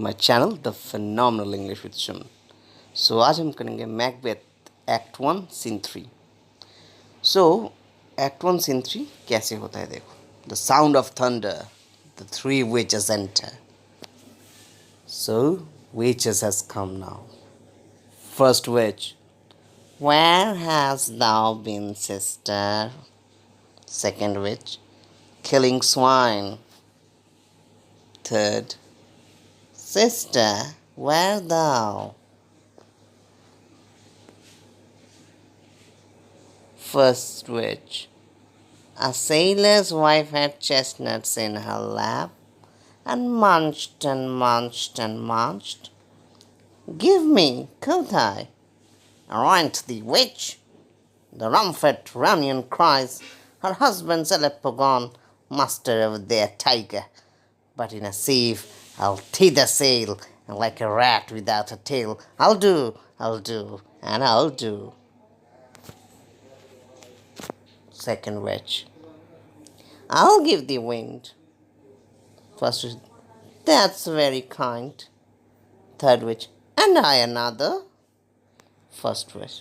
My channel the phenomenal English with Suman. So आज हम करेंगे Macbeth act 1 scene 3। So act 1 scene 3 कैसे होता है देखो। The sound of thunder, the three witches enter. So witches has come now. First witch, where hast thou been, sister? Second witch, killing swine. Third, sister, where thou? First witch, a sailor's wife had chestnuts in her lap and munched and munched and munched. Give me, quoth I. Arrant thee, witch! The rum-fed Runyon cries, her husband's Aleppo gone, muster over there, tiger. But in a sieve I'll tee the sail, and like a rat without a tail, I'll do, and I'll do. Second witch, I'll give thee wind. First witch, that's very kind. Third witch, and I another. First witch,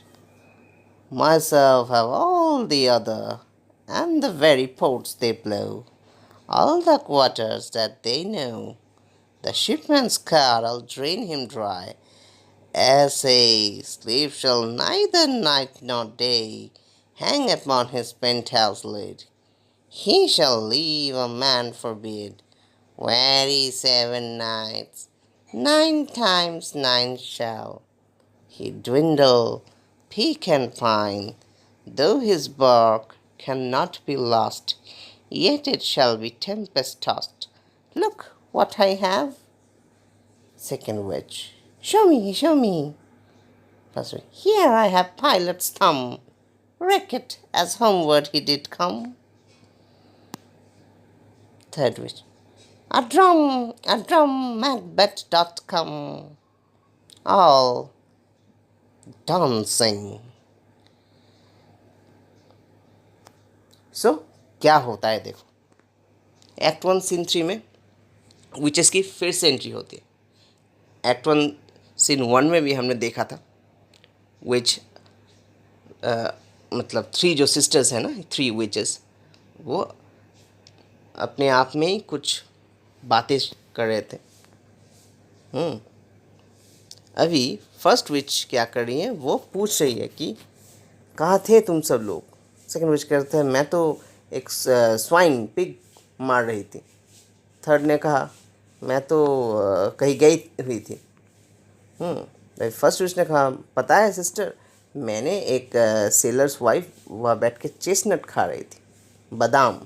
myself have all the other, and the very ports they blow, all the quarters that they know. The shipman's car I'll drain him dry. Essay, sleep shall neither night nor day hang upon his penthouse lid. He shall leave a man forbid, weary 7 nights, 9 times 9 shall he dwindle, peak and pine, though his bark cannot be lost, yet it shall be tempest tossed. Look what I have. Second witch, show me, show me. First witch, here I have pilot's thumb, wreck it as homeward he did come. Third witch, a drum, Macbeth doth come, all dancing. सो क्या होता है देखो। Act 1 scene 3 में witches की फिर से entry होती है। एक्ट 1 सीन 1 में भी हमने देखा था विच मतलब 3 जो सिस्टर्स हैं ना, 3 विचेस, वो अपने आप में ही कुछ बातें कर रहे थे। अभी फर्स्ट विच क्या कर रही है, वो पूछ रही है कि कहाँ थे तुम सब लोग। सेकंड विच कहते हैं मैं तो एक स्वाइन पिग मार रही थी। थर्ड ने कहा मैं तो कहीं गई हुई थी। फर्स्ट विच ने कहा पता है सिस्टर, मैंने एक सेलर्स वाइफ वह बैठ के चेस्टनट खा रही थी, बादाम।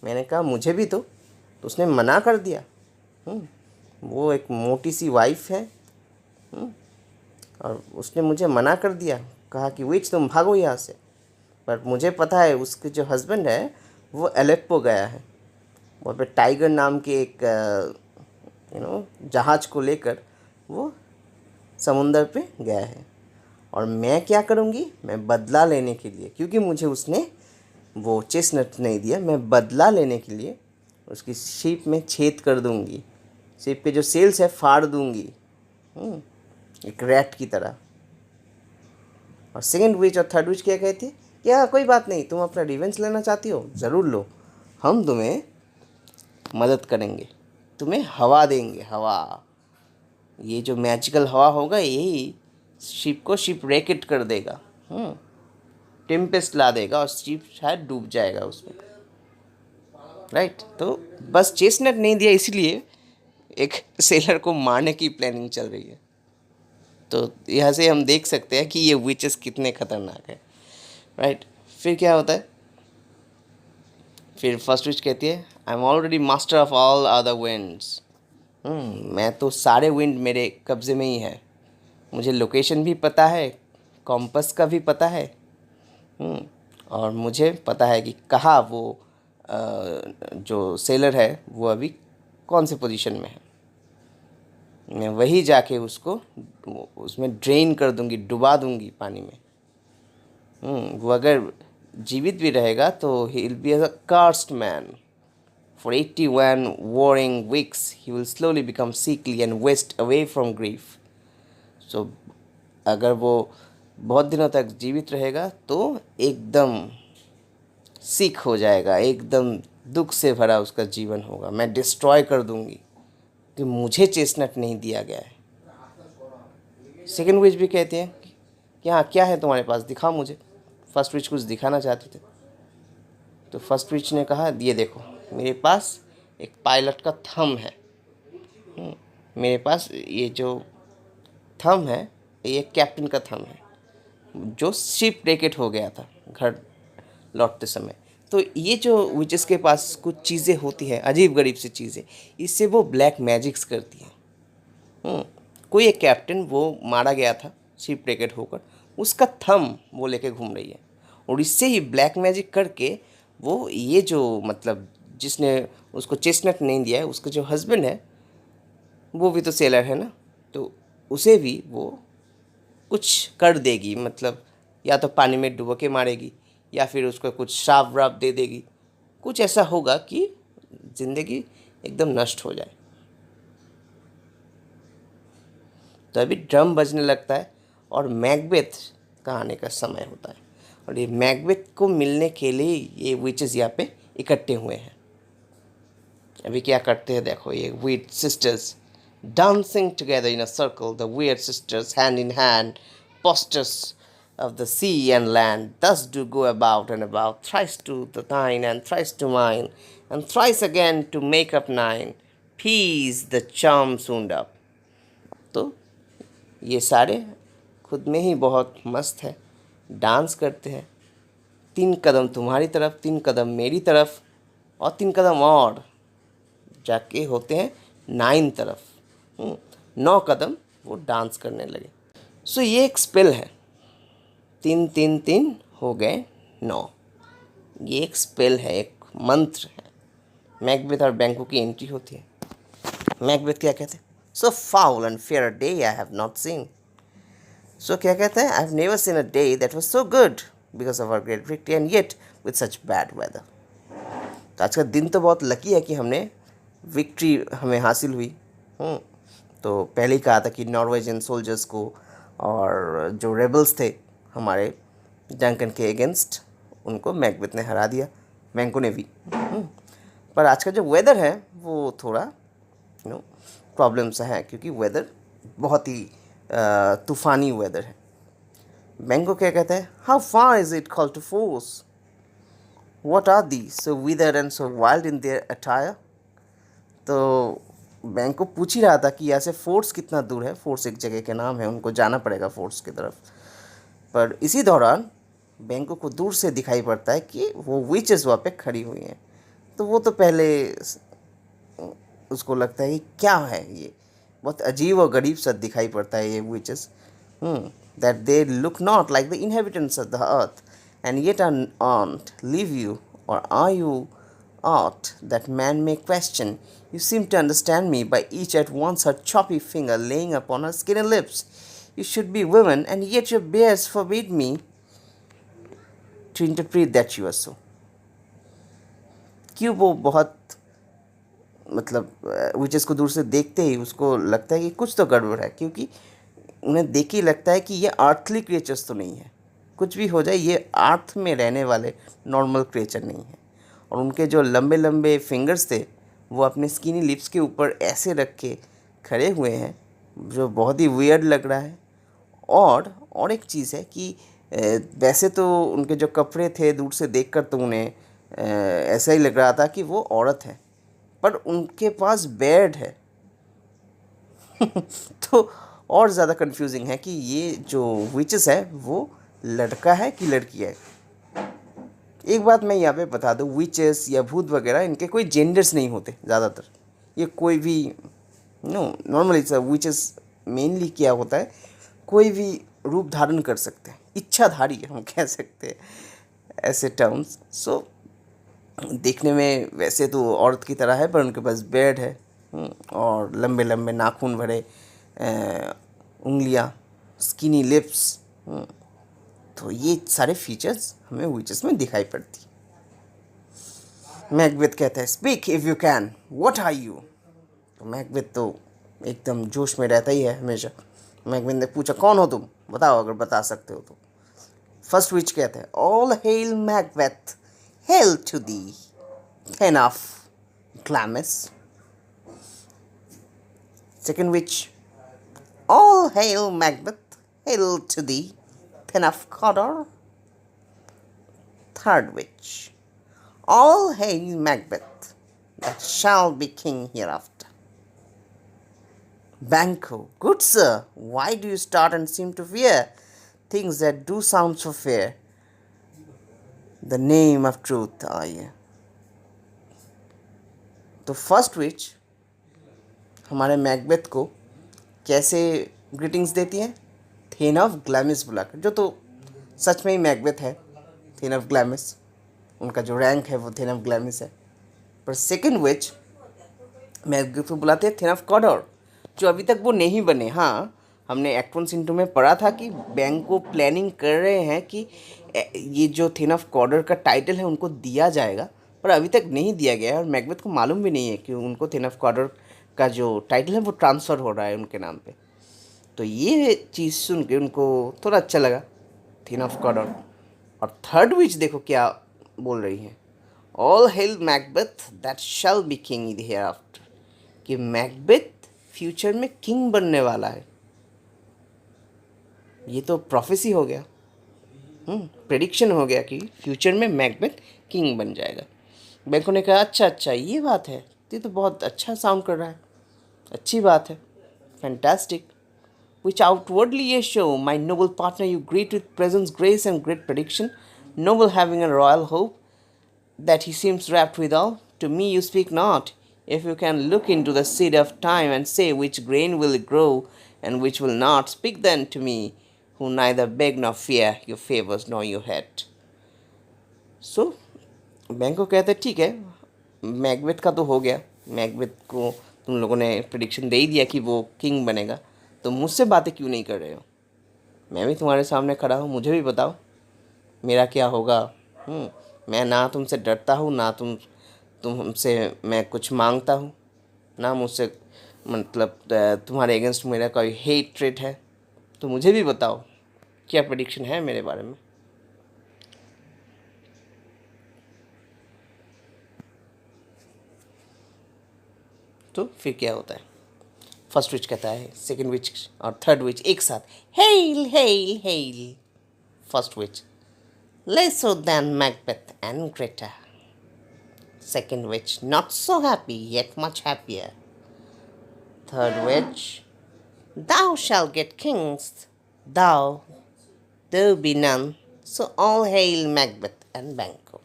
मैंने कहा मुझे भी तो उसने मना कर दिया। वो एक मोटी सी वाइफ है, और उसने मुझे मना कर दिया, कहा कि विच तुम भागो यहाँ से। पर मुझे पता है उसके जो हस्बैंड है वो एलेप्पो गया है, वहाँ पे टाइगर नाम के एक जहाज को लेकर वो समुंदर पे गया है। और मैं क्या करूँगी, मैं बदला लेने के लिए, क्योंकि मुझे उसने वो चेस्टनट नहीं दिया, मैं बदला लेने के लिए उसकी शिप में छेद कर दूँगी, शिप के जो सेल्स है फाड़ दूँगी, एक रैट की तरह। और सेकंड विच और थर्ड विच क्या कहती है, क्या कोई बात नहीं, तुम अपना रिवेंज लेना चाहती हो, ज़रूर लो, हम तुम्हें मदद करेंगे, तुम्हें हवा देंगे, हवा। ये जो मैजिकल हवा होगा यही शिप को शिप रैकेट कर देगा, टेम्पेस्ट ला देगा और शिप शायद डूब जाएगा उसमें, राइट। तो बस चेस्टनट नहीं दिया इसलिए एक सेलर को मारने की प्लानिंग चल रही है। तो यहाँ से हम देख सकते हैं कि ये विचेस कितने खतरनाक है, राइट। फिर क्या होता है, फिर फर्स्ट विच कहती है I am already master of all other winds. मैं तो सारे विंड मेरे कब्ज़े में ही है, मुझे लोकेशन भी पता है, कॉम्पस का भी पता है, और मुझे पता है कि कहाँ वो जो सेलर है वो अभी कौन से पोजीशन में है। मैं वही जाके उसको उसमें ड्रेन कर दूंगी, डुबा दूंगी पानी में। वो अगर जीवित भी रहेगा तो ही will be a cursed man, For 81 warring weeks, he will slowly become sickly and waste away from grief. So, अगर वो बहुत दिनों तक जीवित रहेगा तो एकदम सिक हो जाएगा, एकदम दुख से भरा उसका जीवन होगा। मैं डिस्ट्रॉय कर दूंगी कि मुझे चेस्टनट नहीं दिया गया है। सेकेंड विच भी कहते हैं कि हाँ क्या है तुम्हारे पास, दिखाओ मुझे। फर्स्ट विच कुछ दिखाना चाहते थे तो फर्स्ट विच ने कहा ये देखो मेरे पास एक पायलट का थंब है। मेरे पास ये जो थंब है ये कैप्टन का थंब है जो शिप ब्रेकेट हो गया था घर लौटते समय। तो ये जो विचेस के पास कुछ चीज़ें होती हैं अजीब गरीब सी चीज़ें, इससे वो ब्लैक मैजिक्स करती हैं। कोई एक कैप्टन वो मारा गया था शिप ब्रेकेट होकर, उसका थंब वो लेके घूम रही है और इससे ही ब्लैक मैजिक करके वो ये जो मतलब जिसने उसको चेस्टनट नहीं दिया है उसका जो हस्बैंड है वो भी तो सेलर है ना, तो उसे भी वो कुछ कर देगी। मतलब या तो पानी में डुबो के मारेगी या फिर उसको कुछ श्राप व्राप दे देगी। कुछ ऐसा होगा कि ज़िंदगी एकदम नष्ट हो जाए। तो अभी ड्रम बजने लगता है और मैकबेथ का आने का समय होता है और ये मैकबेथ को मिलने के लिए ये विचेस यहाँ पे इकट्ठे हुए हैं। अभी क्या करते हैं देखो, ये weed sisters dancing together in a circle, the weird sisters hand in hand, posters of the sea and land, thus do go about and about, thrice to the thine and thrice to mine, and thrice again to make up nine, peace the charm soon up. तो ये सारे खुद में ही बहुत मस्त है, dance करते हैं। 3 कदम तुम्हारी तरफ, 3 कदम मेरी तरफ और 3 कदम और जाके होते हैं 9 तरफ। 9 कदम वो डांस करने लगे। सो ये एक स्पेल है, 3 3 3 हो गए 9। ये एक स्पेल है, एक मंत्र है। मैकबेथ और बैंको की एंट्री होती है। मैकबेथ क्या कहते हैं, so foul and fair day I have not seen. So क्या कहते हैं, I have never seen a day that was so good because of our great victory and yet with such bad weather. तो आज का दिन तो बहुत lucky है कि हमने विक्ट्री हमें हासिल हुई। तो पहले ही कहा था कि नॉर्वेजियन सोल्जर्स को और जो रेबल्स थे हमारे डंकन के अगेंस्ट, उनको मैकबेथ ने हरा दिया, बैंको ने भी। पर आज का जो वेदर है वो थोड़ा प्रॉब्लम सा है क्योंकि वेदर बहुत ही तूफ़ानी वेदर है। बैंको क्या कहता है, how far is it called to Forres, what are these so withered and so wild in their attire. तो बैंको पूछ ही रहा था कि यहाँ से फोर्स कितना दूर है। फोर्स एक जगह के नाम है, उनको जाना पड़ेगा फोर्स की तरफ। पर इसी दौरान बैंको को दूर से दिखाई पड़ता है कि वो विचेस वहाँ पे खड़ी हुई हैं। तो वो तो पहले उसको लगता है कि क्या है ये, बहुत अजीब और गरीब सा दिखाई पड़ता है ये witches, that they look not like the inhabitants of the earth and yet aren't live you, or are you aught that man may question? You seem to understand me by each at once her choppy finger laying upon her skinny lips. You should be women, and yet your bears forbid me to interpret that you are so. क्यों वो बहुत मतलब witches को दूर से देखते ही उसको लगता है कि कुछ तो गड़बड़ है, क्योंकि उन्हें देख ही लगता है कि ये अर्थली क्रिएचर्स तो नहीं है। कुछ भी हो जाए ये अर्थ में रहने वाले नॉर्मल क्रिएचर नहीं है। और उनके जो लंबे लंबे फिंगर्स थे वो अपने स्किनी लिप्स के ऊपर ऐसे रख के खड़े हुए हैं जो बहुत ही वियर्ड लग रहा है। और एक चीज़ है कि वैसे तो उनके जो कपड़े थे दूर से देखकर तो उन्हें ऐसा ही लग रहा था कि वो औरत है, पर उनके पास बेड है। तो और ज़्यादा कंफ्यूजिंग है कि ये जो विचेस है वो लड़का है कि लड़की है। एक बात मैं यहाँ पे बता दूँ, विचेस या भूत वगैरह इनके कोई जेंडर्स नहीं होते ज़्यादातर। ये कोई भी नॉर्मली विचेस मेनली क्या होता है, कोई भी रूप धारण कर सकते हैं, इच्छाधारी हम कह सकते हैं ऐसे टर्म्स। सो देखने में वैसे तो औरत की तरह है पर उनके पास बेड है और लंबे लंबे नाखून भरे उंगलियां, स्किनी लिप्स। तो ये सारे फीचर्स हमें विचेस में दिखाई पड़ती। मैकबेथ कहता है speak if you can, what are you. तो मैकबेथ तो एकदम जोश में रहता ही है हमेशा। मैकबेथ ने पूछा कौन हो तुम, बताओ अगर बता सकते हो तो। फर्स्ट विच कहते हैं all hail Macbeth, hail to thee thane of Glamis. Second witch all hail Macbeth, hail to thee, Pen of Cawdor. Third witch, all hail Macbeth, that shall be king hereafter. Banquo, good sir, why do you start and seem to fear things that do sound so fair? The name of truth are ye. तो first विच हमारे Macbeth को कैसे greetings देती है, then of ग्लैमिस बुलाकर, जो तो सच में ही मैकबेथ है, थेन ऑफ ग्लैमिस। उनका जो रैंक है वो थेन ऑफ ग्लैमिस है। पर सेकंड विच मैकबेथ को बुलाते हैं थेन ऑफ कॉडर, जो अभी तक वो नहीं बने। हाँ, हमने एक्ट 1 सीन 2 में पढ़ा था कि बैंक को प्लानिंग कर रहे हैं कि ये जो थेन ऑफ कॉडर का टाइटल है उनको दिया जाएगा, पर अभी तक नहीं दिया गया है और मैकबेथ को मालूम भी नहीं है कि उनको थेन ऑफ कॉडर का जो टाइटल है वो ट्रांसफ़र हो रहा है उनके नाम पे। तो ये चीज़ सुन के उनको थोड़ा अच्छा लगा, थीन ऑफ कॉडर। और थर्ड विच देखो क्या बोल रही है, all hail Macbeth that shall be king in here after, कि मैकबेथ फ्यूचर में किंग बनने वाला है। ये तो प्रोफेसी हो गया, प्रेडिक्शन हो गया कि फ्यूचर में मैकबेथ किंग बन जाएगा। बैंको ने कहा अच्छा अच्छा ये बात है, ये तो बहुत अच्छा साउंड कर रहा है, अच्छी बात है, fantastic. Which outwardly ye show, my noble partner, you greet with presence, grace, and great prediction, noble having a royal hope, that he seems wrapped withal. To me you speak not. If you can look into the seed of time and say which grain will grow and which will not, speak then to me, who neither beg nor fear your favors nor your hate. So, बैंको कहते ठीक है, Macbeth का तो हो गया, Macbeth को तुम लोगों ने प्रिडिक्शन दे ही दिया कि वो किंग बनेगा, तो मुझसे बातें क्यों नहीं कर रहे हो? मैं भी तुम्हारे सामने खड़ा हूँ, मुझे भी बताओ मेरा क्या होगा। मैं ना तुमसे डरता हूँ, ना तुमसे मैं कुछ मांगता हूँ, ना मुझसे मतलब तुम्हारे अगेंस्ट मेरा कोई हेट्रेट है। तो मुझे भी बताओ क्या प्रेडिक्शन है मेरे बारे में। तो फिर क्या होता है, फर्स्ट विच कहता है सेकंड विच और थर्ड विच एक साथ, hello hello hello. First which, lesser than Macbeth and Greta. Second witch, not so happy, yet much happier. Third witch, thou shalt get kings, thou, there be none, so all hail Macbeth and Banquo.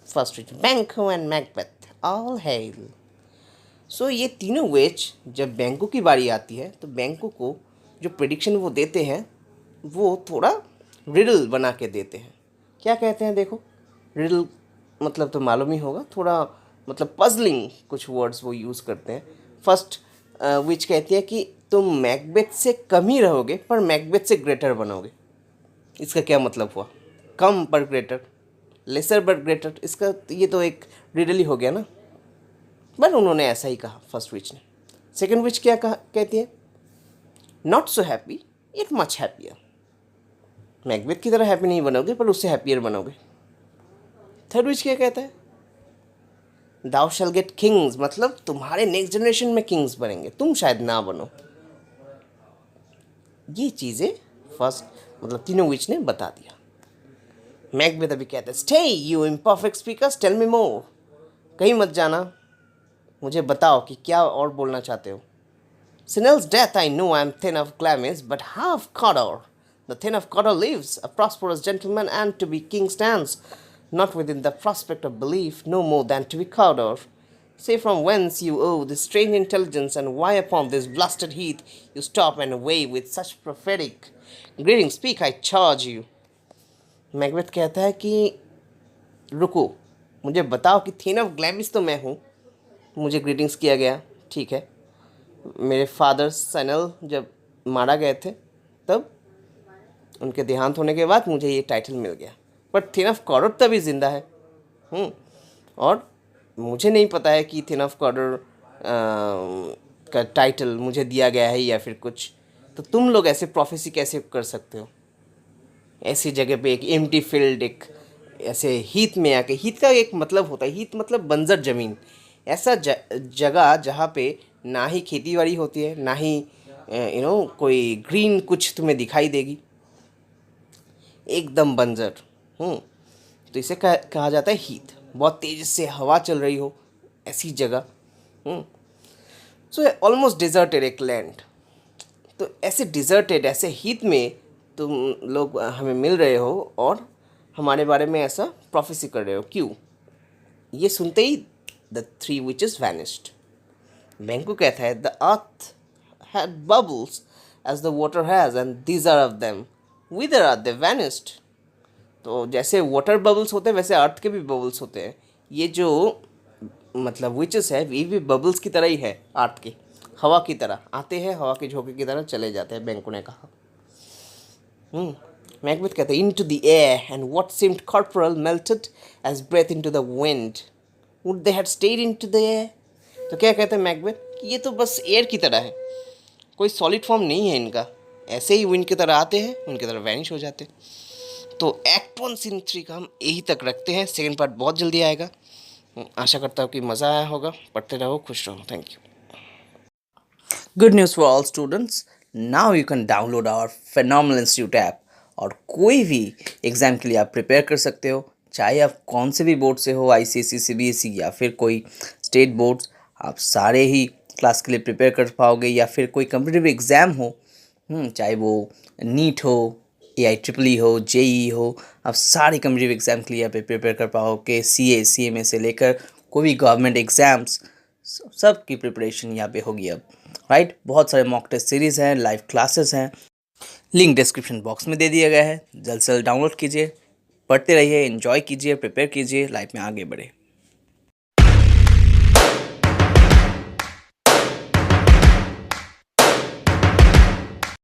First witch, Banquo and Macbeth, all hail. सो ये तीनों विच जब बैंको की बारी आती है तो बैंको को जो प्रेडिक्शन वो देते हैं वो थोड़ा रिडल बना के देते हैं। क्या कहते हैं देखो, रिडल मतलब तो मालूम ही होगा, थोड़ा मतलब पजलिंग कुछ वर्ड्स वो यूज़ करते हैं। फर्स्ट विच कहती है कि तुम मैकबेथ से कम ही रहोगे पर मैकबेथ से ग्रेटर बनोगे। इसका क्या मतलब हुआ, कम पर ग्रेटर, लेसर बट ग्रेटर, इसका ये तो एक रिडल ही हो गया ना। बट उन्होंने ऐसा ही कहा फर्स्ट विच ने। सेकंड विच क्या कहती है, not so happy it much happier, Macbeth की तरह हैप्पी नहीं बनोगे पर उससे हैप्पियर बनोगे। थर्ड विच क्या कहता है, दाउ शैल गेट किंग्स, मतलब तुम्हारे नेक्स्ट जनरेशन में किंग्स बनेंगे, तुम शायद ना बनो। ये चीज़ें फर्स्ट मतलब तीनों विच ने बता दिया। मैकबेथ अभी कहता है stay you imperfect speakers tell me more, कहीं मत जाना, मुझे बताओ कि क्या और बोलना चाहते हो। Sinel's death I know I am thin of Glamis, but how of Cawdor? The thin of Cawdor lives, a prosperous gentleman, and to be king stands, not within the prospect of belief, no more than to be Cawdor. Say from whence you owe this strange intelligence, and why upon this blasted heath you stop and weigh with such prophetic greeting. Speak, I charge you. Macbeth कहता है कि रुको, मुझे बताओ कि thin of ग्लैमिस तो मैं हूँ, मुझे ग्रीटिंग्स किया गया, ठीक है, मेरे फादर सैनल जब मारा गए थे तब उनके देहांत होने के बाद मुझे ये टाइटल मिल गया, बट थिन ऑफ कॉडर तभी ज़िंदा है। और मुझे नहीं पता है कि थिन ऑफ कॉर्डर का टाइटल मुझे दिया गया है या फिर कुछ, तो तुम लोग ऐसे प्रोफेसी कैसे कर सकते हो? ऐसी जगह पे एक एम्प्टी फील्ड, एक ऐसे हीथ में आके, हीथ का एक मतलब होता है, हीथ मतलब बंजर ज़मीन, ऐसा जगह जहाँ पे ना ही खेती बाड़ी होती है, ना ही कोई ग्रीन कुछ तुम्हें दिखाई देगी, एकदम बंजर। तो इसे कहा जाता है हीथ। बहुत तेज से हवा चल रही हो ऐसी जगह। सो ऑलमोस्ट डिजर्टेड एक लैंड। तो ऐसे डिजर्टेड, ऐसे हीथ में तुम लोग हमें मिल रहे हो और हमारे बारे में ऐसा प्रोफेसी कर रहे हो, क्यों? ये सुनते ही the three witches vanished. Banquo कहता है the earth had bubbles as the water has and these are of them, whither are they vanished. तो जैसे वाटर बबल्स होते हैं वैसे अर्थ के भी बबल्स होते हैं। ये जो मतलब विचेस है ये भी बबल्स की तरह ही है, अर्थ के, हवा की तरह आते हैं, हवा के झोंके की तरह चले जाते हैं, बैंकू ने कहा। मैकबेथ कहते हैं into the air and what seemed corporeal melted as breath into the wind. Would they had stayed into the air? तो क्या कहते हैं मैकबेथ कि ये तो बस एयर की तरह है, कोई सॉलिड फॉर्म नहीं है इनका, ऐसे ही विंड की तरह आते हैं, उनकी तरह वैनिश हो जाते हैं। तो एक्ट 1 सीन 3 का हम यही तक रखते हैं, सेकेंड पार्ट बहुत जल्दी आएगा। आशा करता हूँ कि मज़ा आया होगा। पढ़ते रहो, खुश रहो। Thank you. Good news for all students, now you can download our phenomenal institute app और कोई भी एग्ज़ाम के लिए आप प्रिपेयर कर सकते हो, चाहे आप कौन से भी बोर्ड से हो, आईसीएसई, सीबीएसई या फिर कोई स्टेट बोर्ड्स, आप सारे ही क्लास के लिए प्रिपेयर कर पाओगे। या फिर कोई कम्पिटिटिव एग्ज़ाम हो, चाहे वो नीट हो, AIEEE हो, JEE हो, आप सारे कम्पिटिटिव एग्ज़ाम के लिए यहाँ पे प्रिपेयर कर पाओगे। CA CMA से लेकर कोई भी गवर्नमेंट एग्ज़ाम्स, सब की प्रिपरेशन यहाँ पे होगी अब, राइट। बहुत सारे मॉक टेस्ट सीरीज़ हैं, लाइव क्लासेस हैं, लिंक डिस्क्रिप्शन बॉक्स में दे दिया गया है। जल्द से जल्द डाउनलोड कीजिए, पढ़ते रहिए, एंजॉय कीजिए, प्रिपेयर कीजिए, लाइफ में आगे बढ़े।